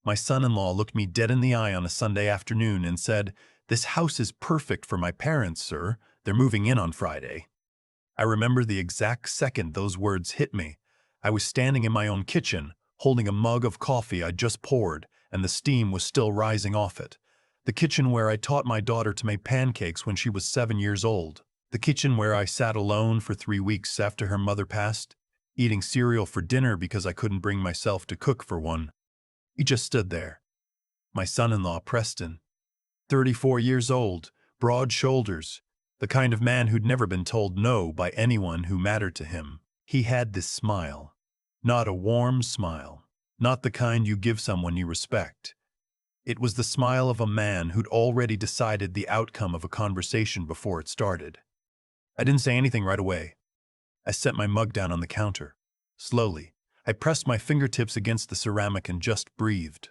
My son-in-law looked me dead in the eye on a Sunday afternoon and said, "This house is perfect for my parents, sir. They're moving in on Friday." I remember the exact second those words hit me. I was standing in my own kitchen, holding a mug of coffee I'd just poured, and the steam was still rising off it. The kitchen where I taught my daughter to make pancakes when she was 7 years old. The kitchen where I sat alone for 3 weeks after her mother passed, eating cereal for dinner because I couldn't bring myself to cook for one. He just stood there. My son-in-law, Preston, 34 years old, broad shoulders, the kind of man who'd never been told no by anyone who mattered to him. He had this smile. Not a warm smile. Not the kind you give someone you respect. It was the smile of a man who'd already decided the outcome of a conversation before it started. I didn't say anything right away. I set my mug down on the counter. Slowly, I pressed my fingertips against the ceramic and just breathed.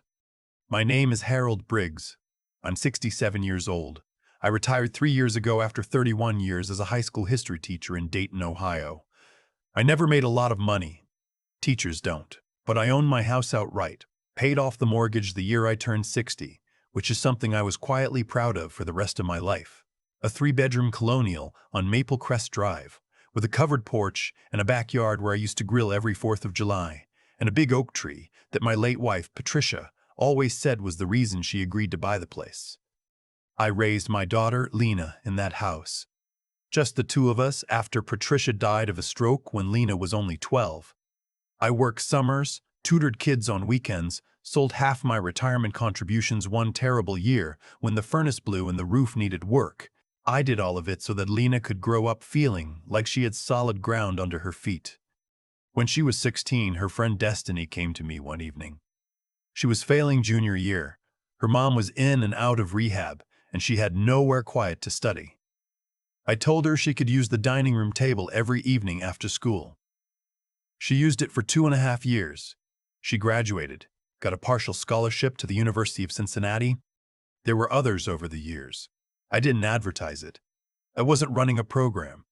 "My name is Harold Briggs. I'm 67 years old. I retired 3 years ago after 31 years as a high school history teacher in Dayton, Ohio. I never made a lot of money. Teachers don't. But I owned my house outright, paid off the mortgage the year I turned 60, which is something I was quietly proud of for the rest of my life. A 3-bedroom colonial on Maple Crest Drive, with a covered porch and a backyard where I used to grill every 4th of July, and a big oak tree that my late wife, Patricia, always said was the reason she agreed to buy the place. I raised my daughter, Lena, in that house. Just the two of us after Patricia died of a stroke when Lena was only 12. I worked summers, tutored kids on weekends, sold half my retirement contributions one terrible year when the furnace blew and the roof needed work. I did all of it so that Lena could grow up feeling like she had solid ground under her feet. When she was 16, her friend Destiny came to me one evening. She was failing junior year. Her mom was in and out of rehab, and she had nowhere quiet to study. I told her she could use the dining room table every evening after school. She used it for 2.5 years. She graduated, got a partial scholarship to the University of Cincinnati. There were others over the years. I didn't advertise it. I wasn't running a program.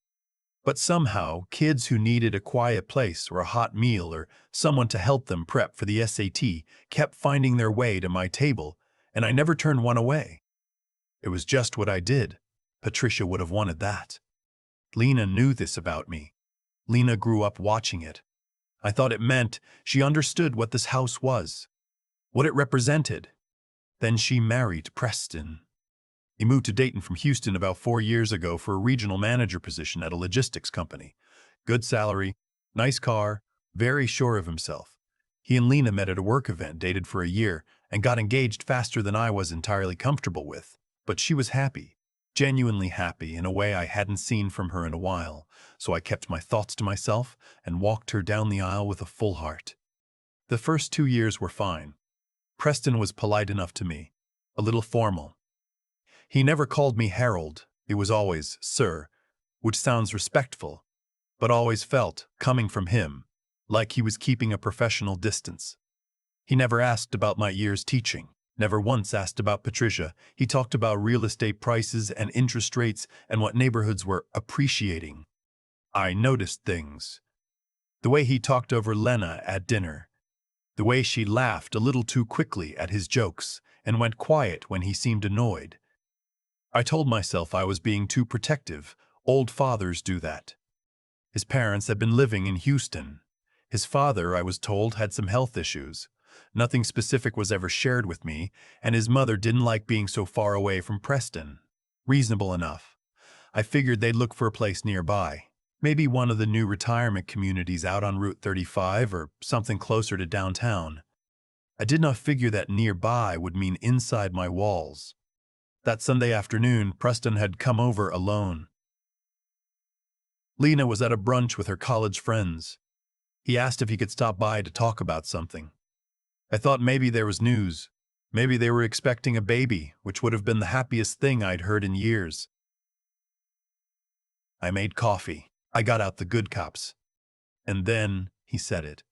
But somehow, kids who needed a quiet place or a hot meal or someone to help them prep for the SAT kept finding their way to my table, and I never turned one away. It was just what I did. Patricia would have wanted that. Lena knew this about me. Lena grew up watching it. I thought it meant she understood what this house was, what it represented. Then she married Preston. He moved to Dayton from Houston about 4 years ago for a regional manager position at a logistics company. Good salary, nice car, very sure of himself. He and Lena met at a work event, dated for a year, and got engaged faster than I was entirely comfortable with. But she was happy, genuinely happy in a way I hadn't seen from her in a while, so I kept my thoughts to myself and walked her down the aisle with a full heart. The first 2 years were fine. Preston was polite enough to me, a little formal. He never called me Harold. It was always Sir, which sounds respectful, but always felt, coming from him, like he was keeping a professional distance. He never asked about my years teaching, never once asked about Patricia. He talked about real estate prices and interest rates and what neighborhoods were appreciating. I noticed things. The way he talked over Lena at dinner. The way she laughed a little too quickly at his jokes and went quiet when he seemed annoyed. I told myself I was being too protective. Old fathers do that. His parents had been living in Houston. His father, I was told, had some health issues. Nothing specific was ever shared with me, and his mother didn't like being so far away from Preston. Reasonable enough. I figured they'd look for a place nearby. Maybe one of the new retirement communities out on Route 35 or something closer to downtown. I did not figure that nearby would mean inside my walls. That Sunday afternoon, Preston had come over alone. Lena was at a brunch with her college friends. He asked if he could stop by to talk about something. I thought maybe there was news. Maybe they were expecting a baby, which would have been the happiest thing I'd heard in years. I made coffee. I got out the good cups. And then he said it.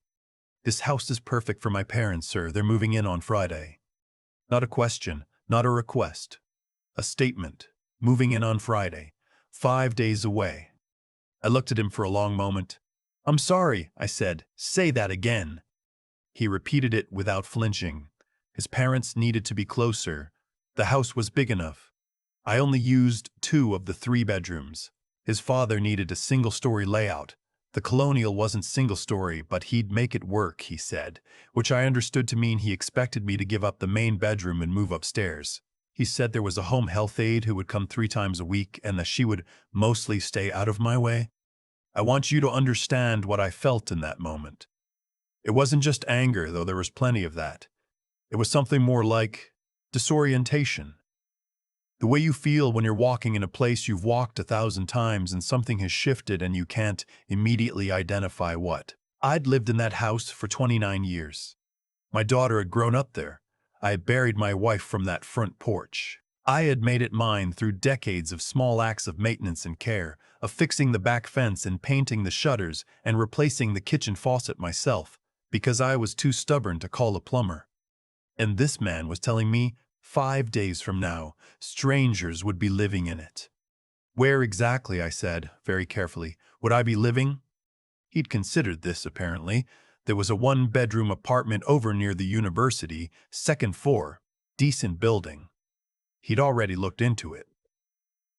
"This house is perfect for my parents, sir. They're moving in on Friday." Not a question, not a request. A statement. Moving in on Friday. 5 days away. I looked at him for a long moment. "I'm sorry," I said. "Say that again." He repeated it without flinching. His parents needed to be closer. The house was big enough. I only used 2 of the 3 bedrooms. His father needed a single-story layout. The colonial wasn't single-story, but he'd make it work, he said, which I understood to mean he expected me to give up the main bedroom and move upstairs. He said there was a home health aide who would come 3 times a week and that she would mostly stay out of my way. I want you to understand what I felt in that moment. It wasn't just anger, though there was plenty of that. It was something more like disorientation. The way you feel when you're walking in a place you've walked 1,000 times and something has shifted and you can't immediately identify what. I'd lived in that house for 29 years. My daughter had grown up there. I had buried my wife from that front porch. I had made it mine through decades of small acts of maintenance and care, of fixing the back fence and painting the shutters and replacing the kitchen faucet myself, because I was too stubborn to call a plumber. And this man was telling me 5 days from now, strangers would be living in it. Where exactly, I said, very carefully, would I be living? He'd considered this, apparently. There was a 1-bedroom apartment over near the university, 2nd floor, decent building. He'd already looked into it.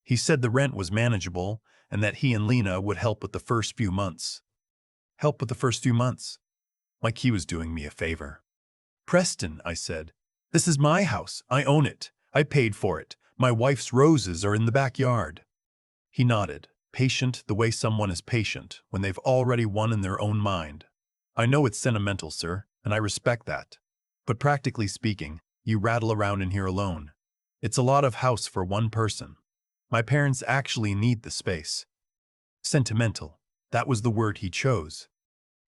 He said the rent was manageable and that he and Lena would help with the first few months. Help with the first few months? Like he was doing me a favor. Preston, I said. This is my house. I own it. I paid for it. My wife's roses are in the backyard. He nodded, patient the way someone is patient when they've already won in their own mind. I know it's sentimental, sir, and I respect that. But practically speaking, you rattle around in here alone. It's a lot of house for one person. My parents actually need the space. Sentimental. That was the word he chose.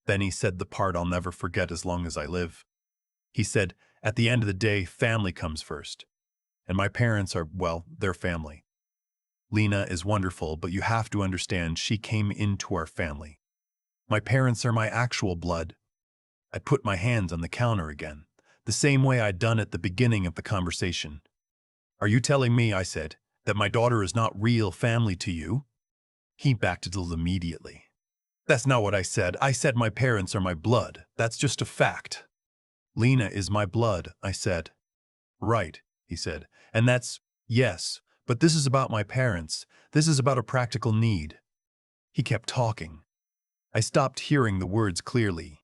Then he said the part I'll never forget as long as I live. He said, at the end of the day, family comes first. And my parents are, well, they're family. Lena is wonderful, but you have to understand she came into our family. My parents are my actual blood. I put my hands on the counter again, the same way I'd done at the beginning of the conversation. Are you telling me, I said, that my daughter is not real family to you? He backed a little immediately. That's not what I said. I said my parents are my blood. That's just a fact. Lena is my blood, I said. Right, he said. And that's, yes, but this is about my parents. This is about a practical need. He kept talking. I stopped hearing the words clearly.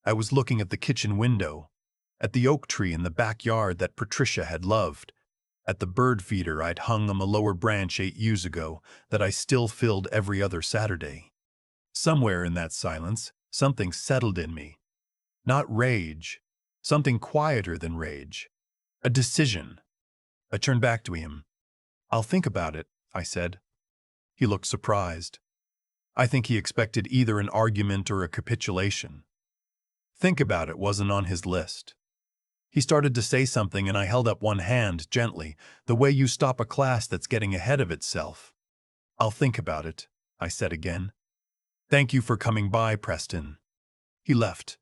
I was looking at the kitchen window, at the oak tree in the backyard that Patricia had loved, at the bird feeder I'd hung on the lower branch 8 years ago that I still filled every other Saturday. Somewhere in that silence, something settled in me. Not rage, something quieter than rage. A decision. I turned back to him. I'll think about it, I said. He looked surprised. I think he expected either an argument or a capitulation. Think about it wasn't on his list. He started to say something and I held up one hand gently, the way you stop a class that's getting ahead of itself. I'll think about it, I said again. Thank you for coming by, Preston. He left.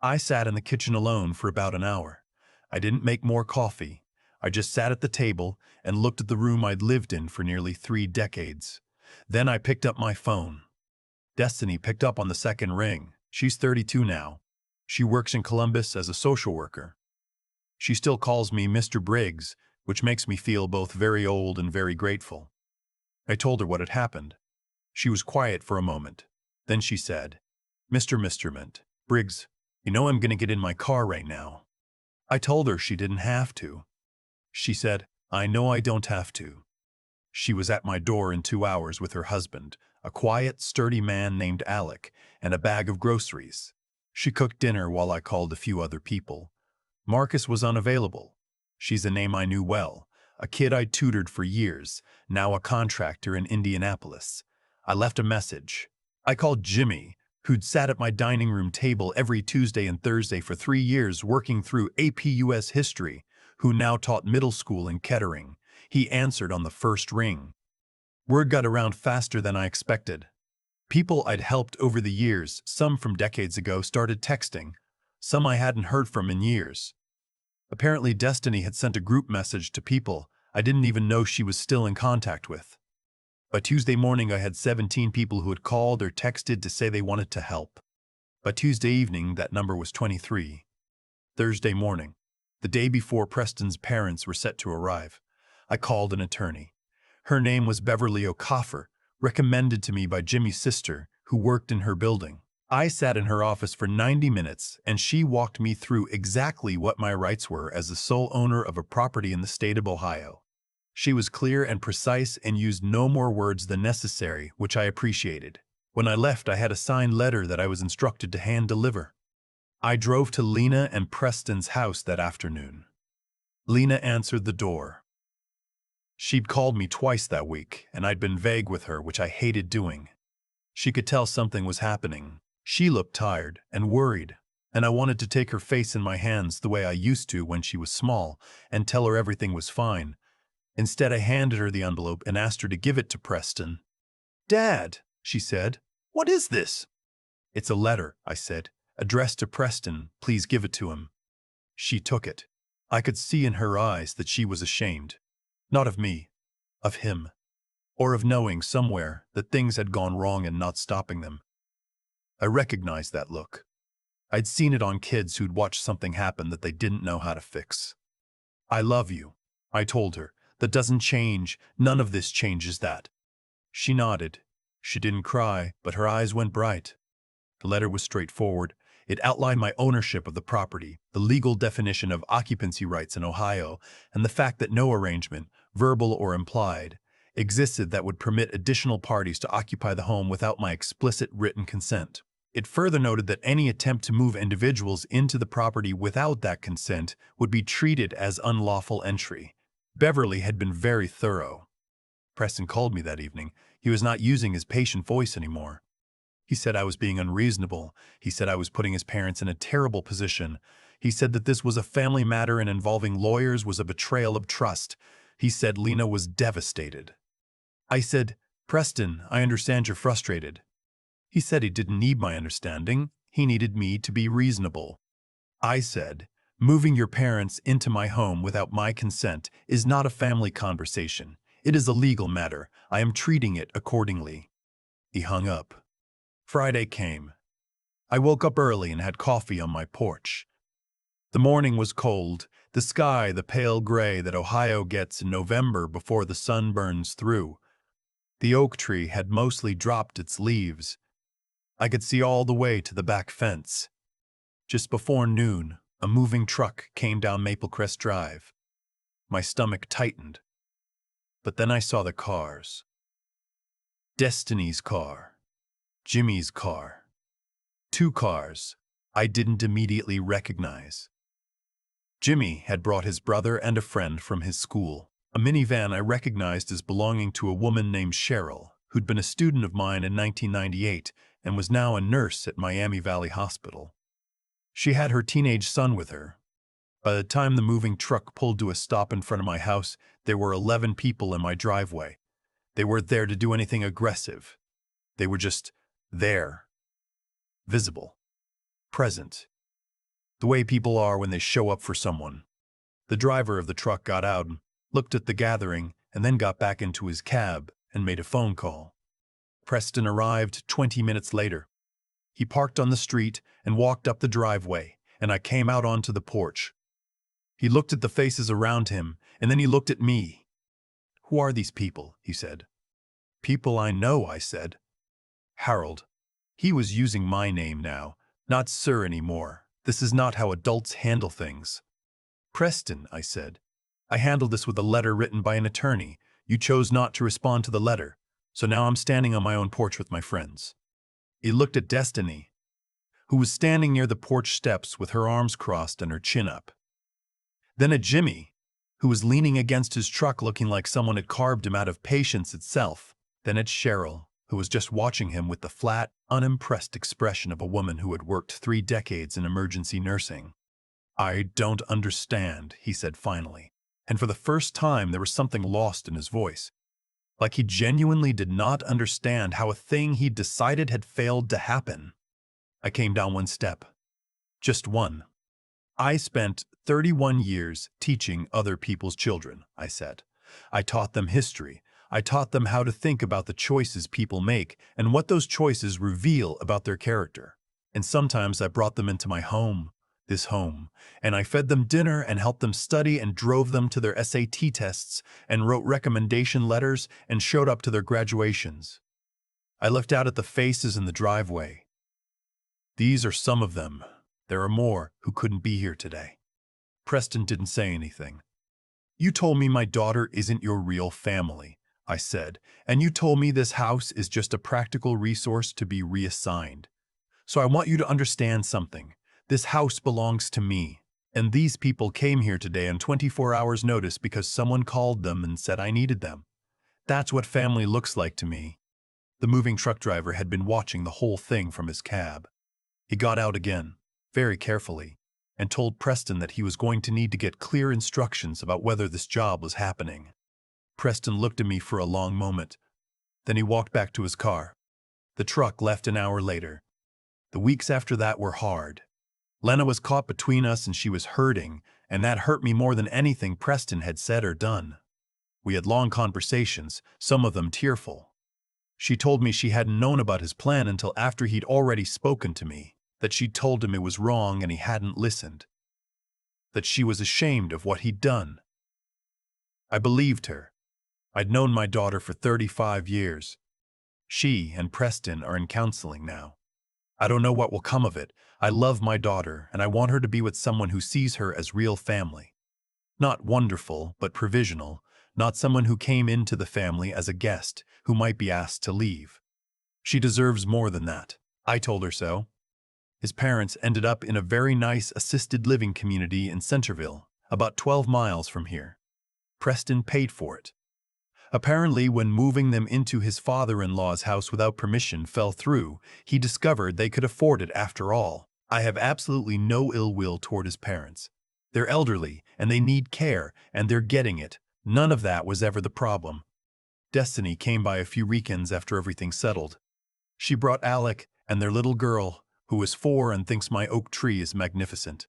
I sat in the kitchen alone for about an hour. I didn't make more coffee. I just sat at the table and looked at the room I'd lived in for nearly 3 decades. Then I picked up my phone. Destiny picked up on the second ring. She's 32 now. She works in Columbus as a social worker. She still calls me Mr. Briggs, which makes me feel both very old and very grateful. I told her what had happened. She was quiet for a moment. Then she said, Mr. Briggs, you know I'm going to get in my car right now. I told her she didn't have to. She said, I know I don't have to. She was at my door in 2 hours with her husband, a quiet, sturdy man named Alec, and a bag of groceries. She cooked dinner while I called a few other people. Marcus was unavailable. She's a name I knew well, a kid I'd tutored for years, now a contractor in Indianapolis. I left a message. I called Jimmy, who'd sat at my dining room table every Tuesday and Thursday for 3 years working through AP US history, who now taught middle school in Kettering. He answered on the first ring. Word got around faster than I expected. People I'd helped over the years, some from decades ago, started texting. Some I hadn't heard from in years. Apparently Destiny had sent a group message to people I didn't even know she was still in contact with. By Tuesday morning I had 17 people who had called or texted to say they wanted to help. By Tuesday evening that number was 23. Thursday morning, The day before Preston's parents were set to arrive, I called an attorney. Her name was Beverly O'Coffer, recommended to me by Jimmy's sister, who worked in her building. I sat in her office for 90 minutes, and she walked me through exactly what my rights were as the sole owner of a property in the state of Ohio. She was clear and precise and used no more words than necessary, which I appreciated. When I left, I had a signed letter that I was instructed to hand-deliver. I drove to Lena and Preston's house that afternoon. Lena answered the door. She'd called me twice that week, and I'd been vague with her, which I hated doing. She could tell something was happening. She looked tired and worried, and I wanted to take her face in my hands the way I used to when she was small and tell her everything was fine. Instead, I handed her the envelope and asked her to give it to Preston. "Dad," she said, "what is this?" "It's a letter," I said, "addressed to Preston. Please give it to him." She took it. I could see in her eyes that she was ashamed. Not of me, of him, or of knowing somewhere that things had gone wrong and not stopping them. I recognized that look. I'd seen it on kids who'd watched something happen that they didn't know how to fix. "I love you," I told her. "That doesn't change. None of this changes that." She nodded. She didn't cry, but her eyes went bright. The letter was straightforward. It outlined my ownership of the property, the legal definition of occupancy rights in Ohio, and the fact that no arrangement, verbal or implied, existed that would permit additional parties to occupy the home without my explicit written consent. It further noted that any attempt to move individuals into the property without that consent would be treated as unlawful entry. Beverly had been very thorough. Preston called me that evening. He was not using his patient voice anymore. He said I was being unreasonable. He said I was putting his parents in a terrible position. He said that this was a family matter and involving lawyers was a betrayal of trust. He said Lena was devastated. I said, "Preston, I understand you're frustrated." He said he didn't need my understanding. He needed me to be reasonable. I said, "Moving your parents into my home without my consent is not a family conversation. It is a legal matter. I am treating it accordingly." He hung up. Friday came. I woke up early and had coffee on my porch. The morning was cold, the sky the pale gray that Ohio gets in November before the sun burns through. The oak tree had mostly dropped its leaves. I could see all the way to the back fence. Just before noon, a moving truck came down Maplecrest Drive. My stomach tightened. But then I saw the cars. Destiny's car. Jimmy's car. Two cars I didn't immediately recognize. Jimmy had brought his brother and a friend from his school. A minivan I recognized as belonging to a woman named Cheryl, who'd been a student of mine in 1998 and was now a nurse at Miami Valley Hospital. She had her teenage son with her. By the time the moving truck pulled to a stop in front of my house, there were 11 people in my driveway. They weren't there to do anything aggressive. They were just there. Visible. Present. The way people are when they show up for someone. The driver of the truck got out, looked at the gathering, and then got back into his cab and made a phone call. Preston arrived 20 minutes later. He parked on the street and walked up the driveway, and I came out onto the porch. He looked at the faces around him, and then he looked at me. "Who are these people?" he said. "People I know," I said. "Harold." He was using my name now, not sir anymore. This is not how adults handle things. "Preston," I said. "I handled this with a letter written by an attorney. You chose not to respond to the letter, so now I'm standing on my own porch with my friends." He looked at Destiny, who was standing near the porch steps with her arms crossed and her chin up. Then at Jimmy, who was leaning against his truck looking like someone had carved him out of patience itself. Then at Cheryl, who was just watching him with the flat, unimpressed expression of a woman who had worked 3 decades in emergency nursing. "I don't understand," he said finally, and for the first time there was something lost in his voice. Like he genuinely did not understand how a thing he'd decided had failed to happen. I came down one step. Just one. "I spent 31 years teaching other people's children," I said. "I taught them history. I taught them how to think about the choices people make and what those choices reveal about their character. And sometimes I brought them into my home. this home, and I fed them dinner and helped them study and drove them to their SAT tests and wrote recommendation letters and showed up to their graduations. I looked out at the faces in the driveway. These are some of them. There are more who couldn't be here today. Preston didn't say anything. You told me my daughter isn't your real family, I said, and you told me this house is just a practical resource to be reassigned. So I want you to understand something. This house belongs to me, and these people came here today on 24 hours' notice because someone called them and said I needed them. That's what family looks like to me. The moving truck driver had been watching the whole thing from his cab. He got out again, very carefully, and told Preston that he was going to need to get clear instructions about whether this job was happening. Preston looked at me for a long moment. Then he walked back to his car. The truck left an hour later. The weeks after that were hard. Lena was caught between us and she was hurting, and that hurt me more than anything Preston had said or done. We had long conversations, some of them tearful. She told me she hadn't known about his plan until after he'd already spoken to me, that she'd told him it was wrong and he hadn't listened, that she was ashamed of what he'd done. I believed her. I'd known my daughter for 35 years. She and Preston are in counseling now. I don't know what will come of it. I love my daughter, and I want her to be with someone who sees her as real family. Not wonderful, but provisional, not someone who came into the family as a guest who might be asked to leave. She deserves more than that. I told her so. His parents ended up in a very nice assisted living community in Centerville, about 12 miles from here. Preston paid for it. Apparently, when moving them into his father-in-law's house without permission fell through, he discovered they could afford it after all. I have absolutely no ill will toward his parents. They're elderly, and they need care, and they're getting it. None of that was ever the problem. Destiny came by a few weekends after everything settled. She brought Alec and their little girl, who is 4 and thinks my oak tree is magnificent.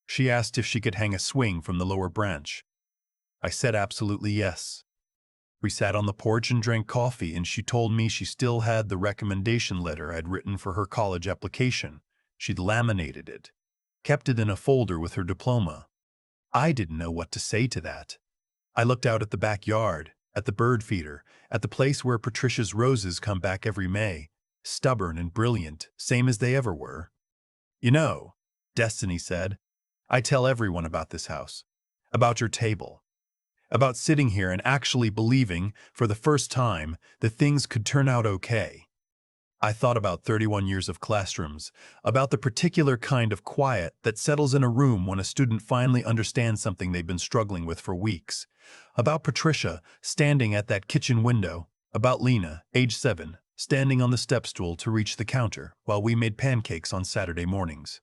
She asked if she could hang a swing from the lower branch. I said absolutely yes. We sat on the porch and drank coffee, and she told me she still had the recommendation letter I'd written for her college application. She'd laminated it, kept it in a folder with her diploma. I didn't know what to say to that. I looked out at the backyard, at the bird feeder, at the place where Patricia's roses come back every May, stubborn and brilliant, same as they ever were. You know, Destiny said, I tell everyone about this house, about your table, about sitting here and actually believing, for the first time, that things could turn out okay. I thought about 31 years of classrooms, about the particular kind of quiet that settles in a room when a student finally understands something they've been struggling with for weeks, about Patricia standing at that kitchen window, about Lena, age 7, standing on the step stool to reach the counter while we made pancakes on Saturday mornings.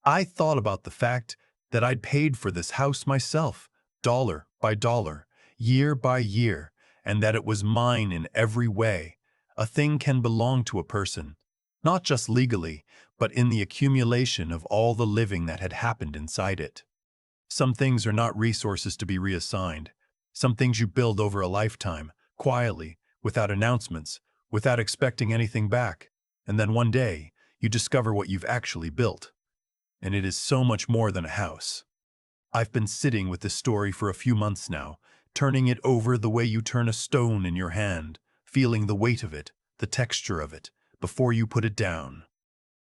I thought about the fact that I'd paid for this house myself, dollar by dollar, year by year, and that it was mine in every way. A thing can belong to a person, not just legally, but in the accumulation of all the living that had happened inside it. Some things are not resources to be reassigned. Some things you build over a lifetime, quietly, without announcements, without expecting anything back, and then one day, you discover what you've actually built. And it is so much more than a house. I've been sitting with this story for a few months now, turning it over the way you turn a stone in your hand, feeling the weight of it, the texture of it, before you put it down.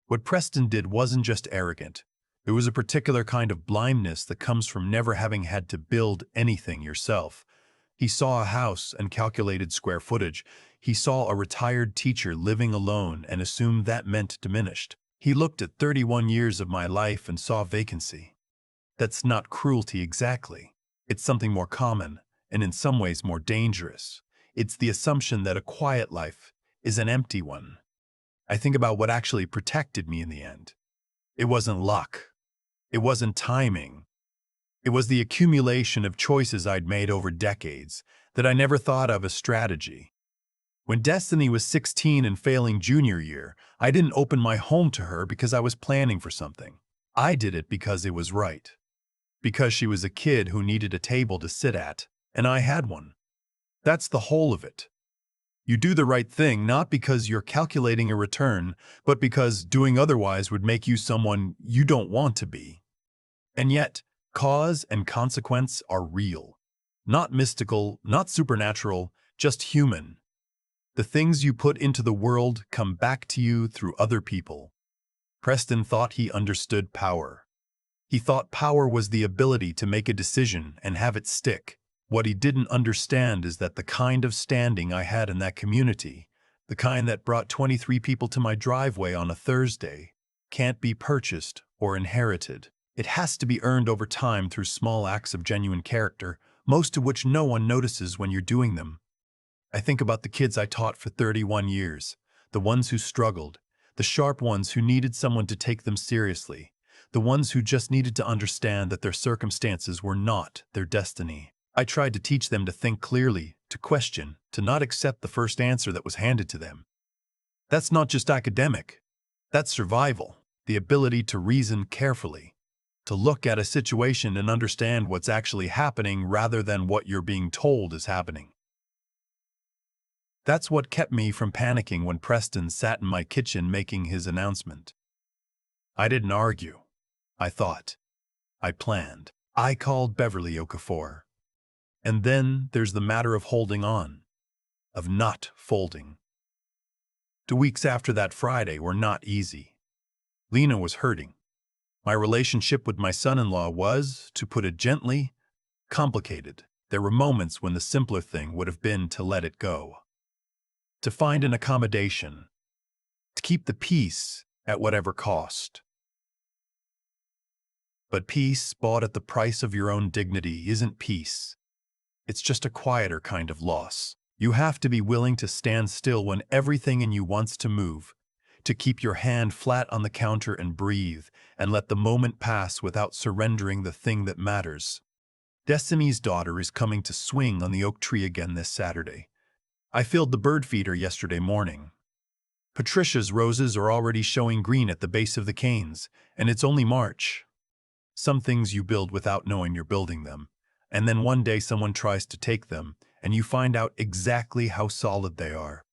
What Preston did wasn't just arrogant. It was a particular kind of blindness that comes from never having had to build anything yourself. He saw a house and calculated square footage. He saw a retired teacher living alone and assumed that meant diminished. He looked at 31 years of my life and saw vacancy. That's not cruelty exactly. It's something more common, and in some ways more dangerous. It's the assumption that a quiet life is an empty one. I think about what actually protected me in the end. It wasn't luck. It wasn't timing. It was the accumulation of choices I'd made over decades that I never thought of as strategy. When Destiny was 16 and failing junior year, I didn't open my home to her because I was planning for something. I did it because it was right. Because she was a kid who needed a table to sit at, and I had one. That's the whole of it. You do the right thing not because you're calculating a return, but because doing otherwise would make you someone you don't want to be. And yet, cause and consequence are real. Not mystical, not supernatural, just human. The things you put into the world come back to you through other people. Preston thought he understood power. He thought power was the ability to make a decision and have it stick. What he didn't understand is that the kind of standing I had in that community, the kind that brought 23 people to my driveway on a Thursday, can't be purchased or inherited. It has to be earned over time through small acts of genuine character, most of which no one notices when you're doing them. I think about the kids I taught for 31 years, the ones who struggled, the sharp ones who needed someone to take them seriously, the ones who just needed to understand that their circumstances were not their destiny. I tried to teach them to think clearly, to question, to not accept the first answer that was handed to them. That's not just academic. That's survival, the ability to reason carefully, to look at a situation and understand what's actually happening rather than what you're being told is happening. That's what kept me from panicking when Preston sat in my kitchen making his announcement. I didn't argue. I thought. I planned. I called Beverly Okafor. And then there's the matter of holding on, of not folding. 2 weeks after that Friday were not easy. Lena was hurting. My relationship with my son-in-law was, to put it gently, complicated. There were moments when the simpler thing would have been to let it go, to find an accommodation, to keep the peace at whatever cost. But peace bought at the price of your own dignity isn't peace. It's just a quieter kind of loss. You have to be willing to stand still when everything in you wants to move, to keep your hand flat on the counter and breathe, and let the moment pass without surrendering the thing that matters. Destiny's daughter is coming to swing on the oak tree again this Saturday. I filled the bird feeder yesterday morning. Patricia's roses are already showing green at the base of the canes, and it's only March. Some things you build without knowing you're building them, and then one day someone tries to take them, and you find out exactly how solid they are.